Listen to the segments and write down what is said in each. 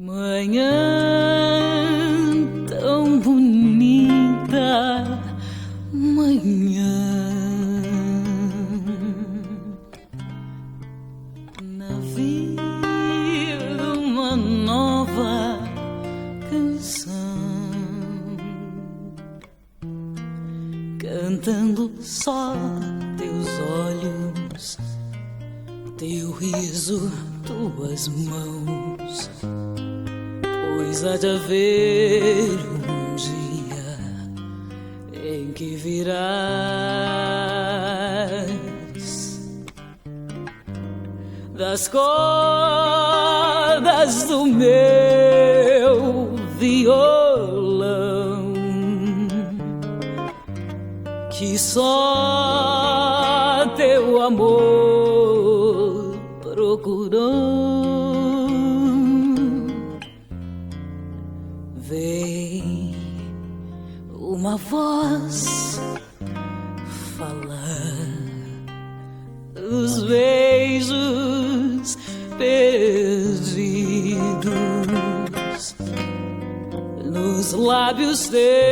Manhã tão bonita, manhã na vida uma nova canção, cantando só teus olhos, teu riso, tuas mãos. Pois há de haver um dia em que virás das cordas do meu violão, que só teu amor procurou. Vem uma voz falar dos beijos perdidos nos lábios teus.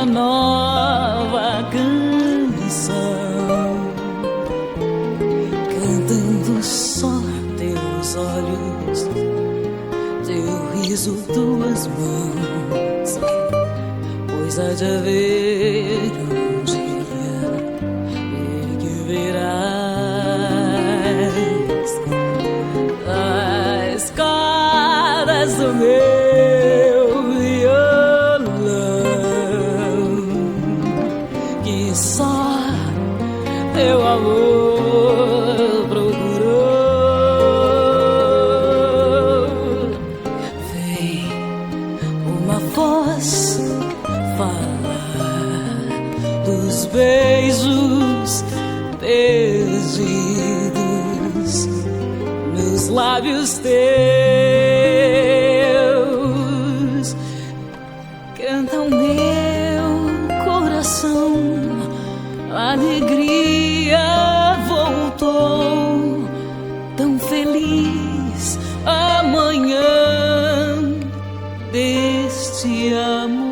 Nova canção, cantando só teus olhos, teu riso, tuas mãos. Pois há de haver um dia em que verás as cordas do meu violão, que só teu amor procurou. Vem uma voz falar dos beijos perdidos nos lábios teus. Canta o meu coração, a alegria voltou, tão feliz amanhã deste amor.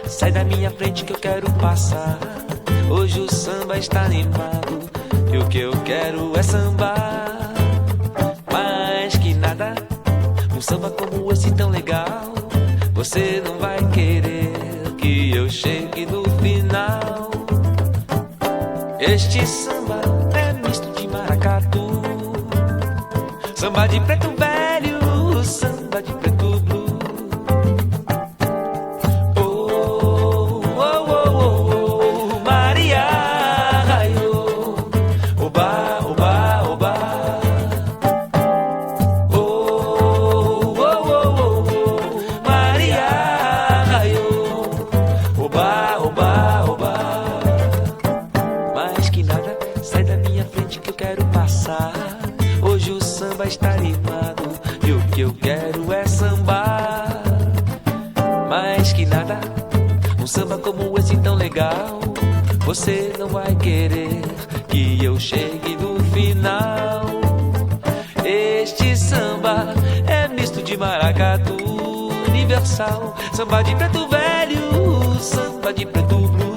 Sai da minha frente que eu quero passar. Hoje o samba está animado e o que eu quero é sambar. Mais que nada, um samba como esse tão legal, você não vai querer que eu chegue no final. Este samba é misto de maracatu, Samba de preto velho, samba de preto blue. Oh, oh, oh, oh, oh, Maria raiou, oba, oba, oba. Oh, oh, oh, oh, oh, Maria raiou, oba, oba, oba. Mais que nada, sai da minha frente que eu quero passar. Hoje o samba está animado e o que eu quero é sambar. Mais que nada, um samba como esse tão legal, você não vai querer que eu chegue no final. Este samba é misto de maracatu universal, samba de preto velho, samba de preto blue.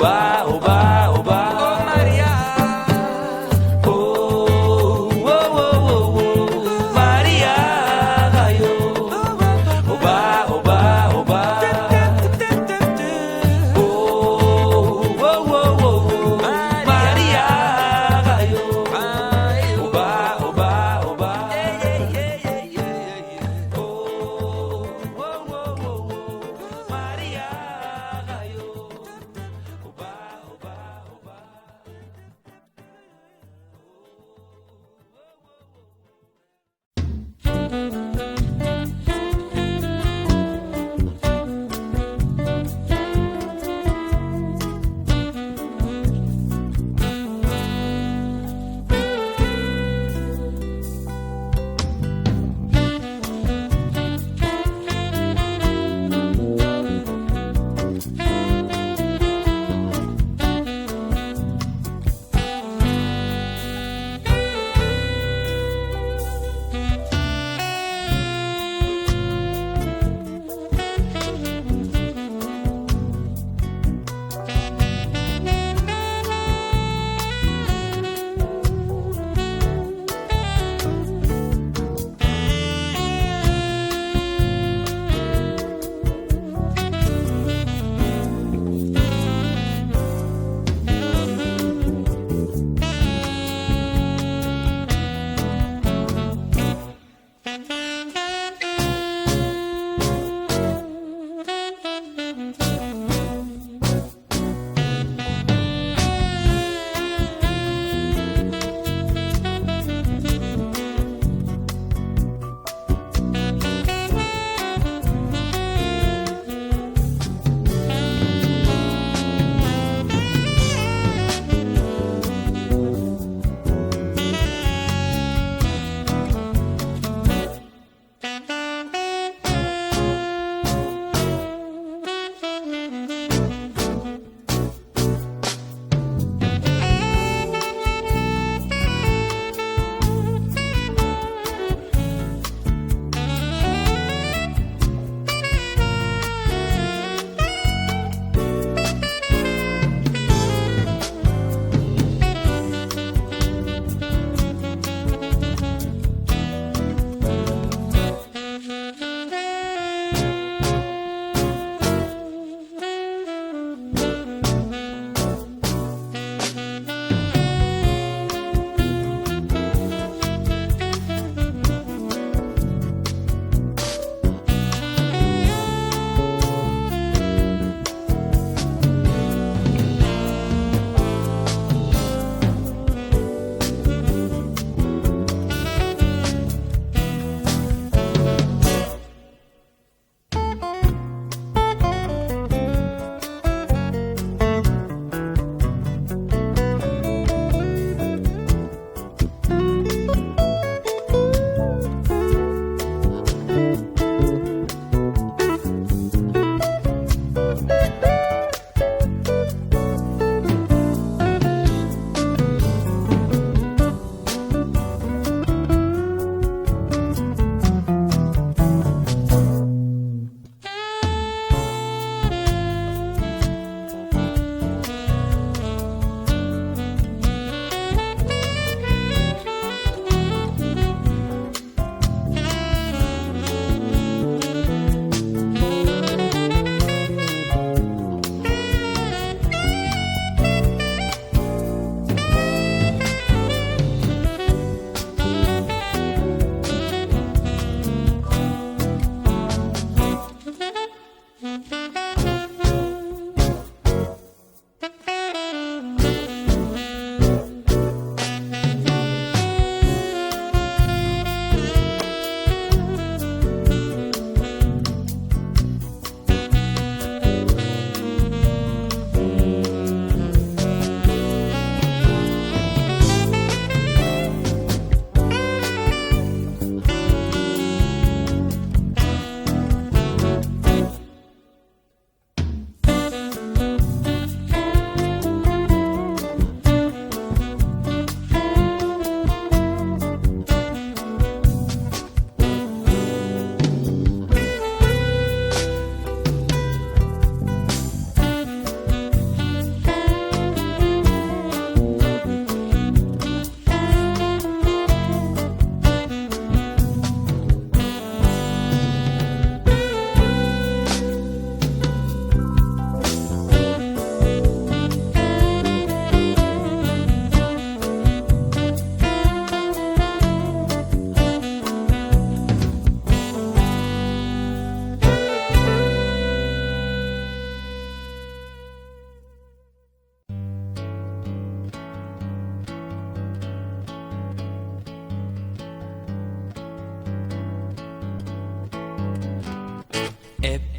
Oba, oba, oba.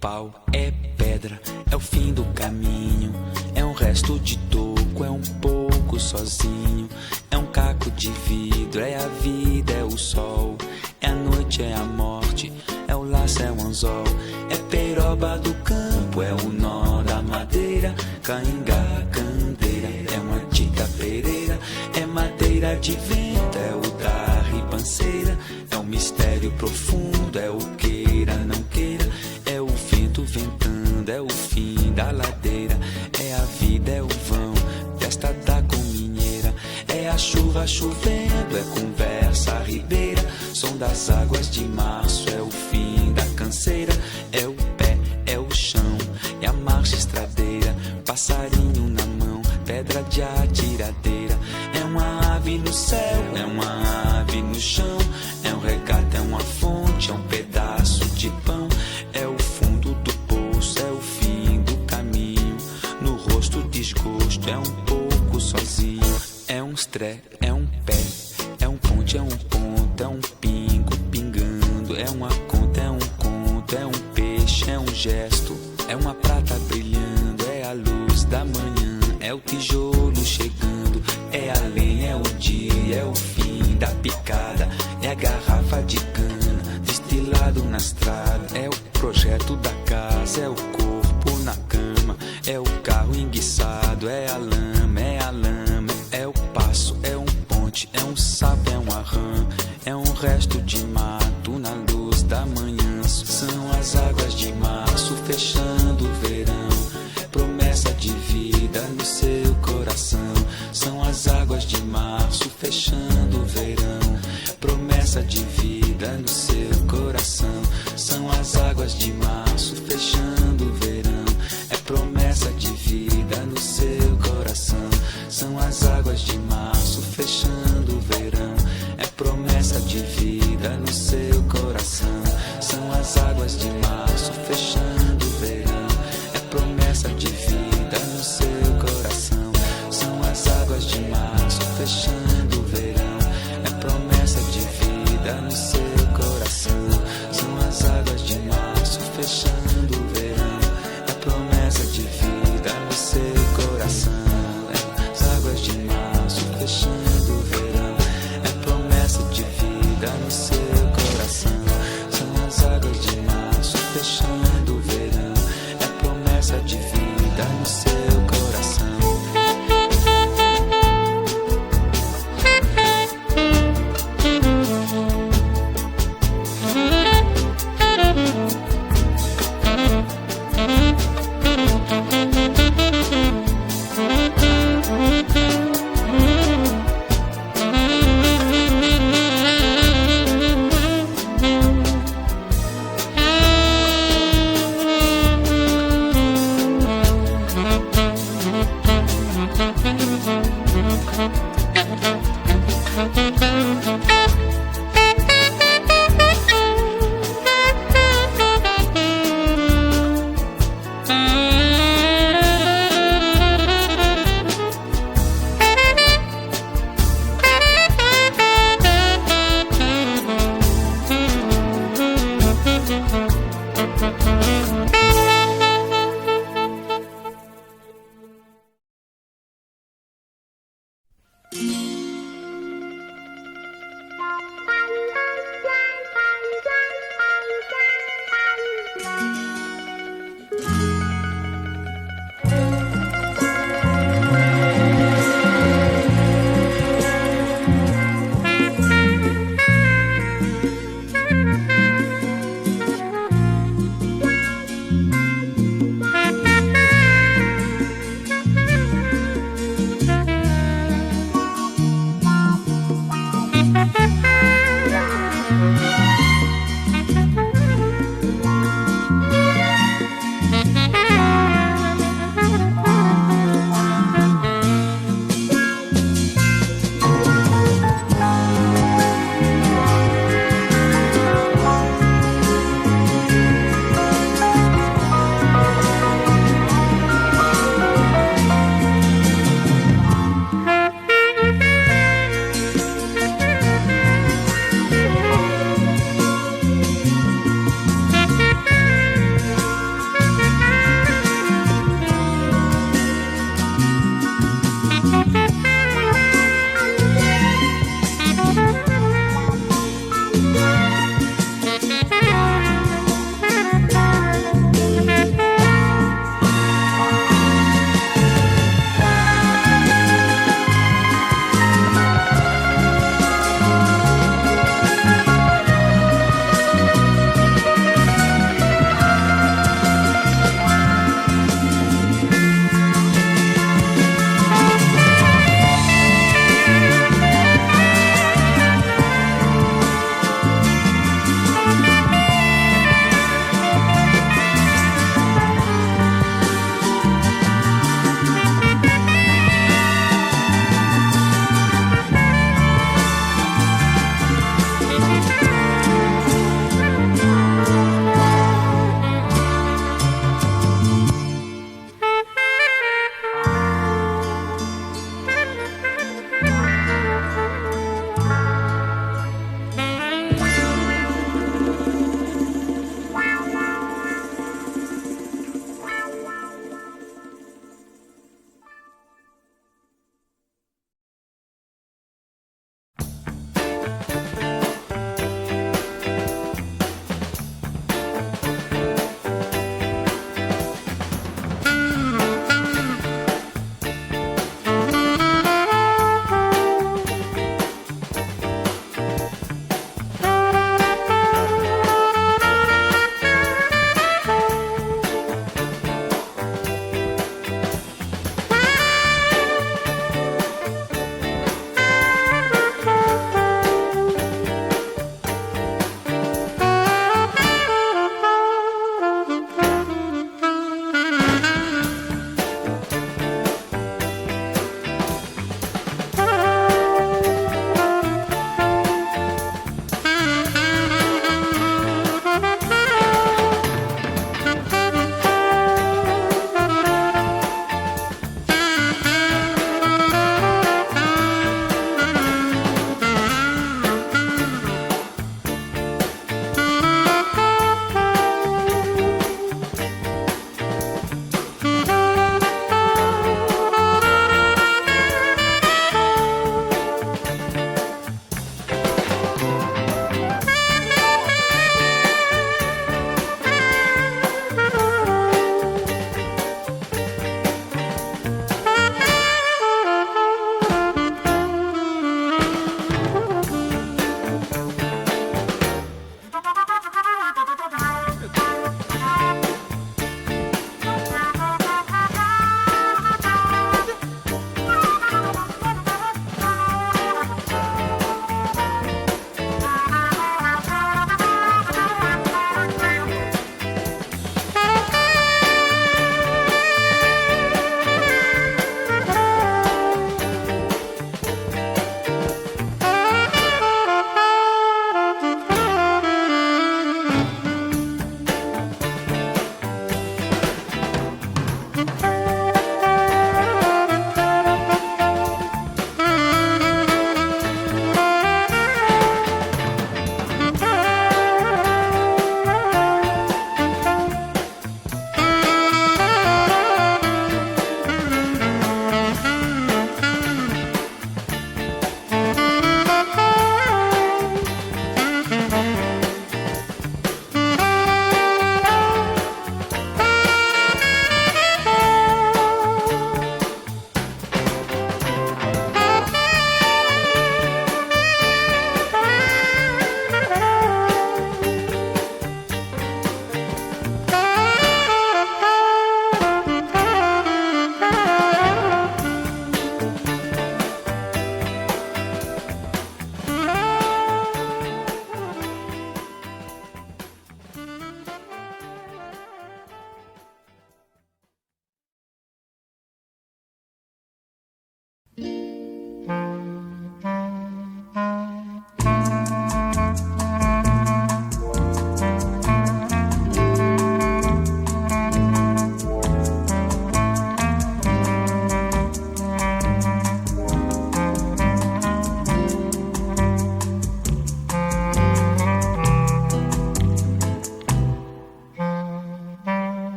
pau, é pedra, é o fim do caminho. É um resto de toco, é um pouco sozinho. É um caco de vidro, é a vida, é o sol. É a noite, é a morte, é o laço, é o anzol. É peroba do campo, é o nó da madeira. Caingá, candeira, é uma tita pereira. É madeira de vento, é o da ribanceira. É um mistério profundo, é o queira, não queira. É o vento ventando, é o fim da ladeira. É a vida, é o vão desta tacominheira. É a chuva chovendo, é conversa ribeira. Som das águas de março, é o fim da canseira. É o pé, é o chão, é a marcha estradeira. Passarinho na mão, pedra de atiradeira. É uma ave no céu, é uma ave no chão. É um regato, é uma fonte, é um pedaço de pão. É o fundo do poço, é o fim do caminho. No rosto desgosto, é um pouco sozinho. É um stré, é um pé, é um ponte, é um ponto. É um pingo pingando, é uma conta, é um conto. É um peixe, é um gesto, é uma prata brilhando. É a luz da manhã, é o tijolo chegando. É a lenha, é o dia, é o fim da picada. É a garrafa de cana, destilado na estrada. É o projeto da casa, é o corpo na cama. É o carro enguiçado, é a lama, é a lama. É o passo, é um ponte, é um sapo, é uma rã. É um resto de mato na luz da manhã. São as águas de março fechando o verão. Promessa de vida no seu coração. São as águas de março fechando o verão. Promessa de vida no seu coração. São as águas de março fechando o verão. É promessa de vida no seu coração. São as águas de março fechando o verão. É promessa de vida no seu coração. São as águas de março fechando o verão. É promessa de vida no seu coração. São as águas de março fechando o verão. É promessa de vida no seu coração. São as águas de março fechando o verão. É promessa de vida no seu coração. As águas de março fechando o verão. É promessa de vida no seu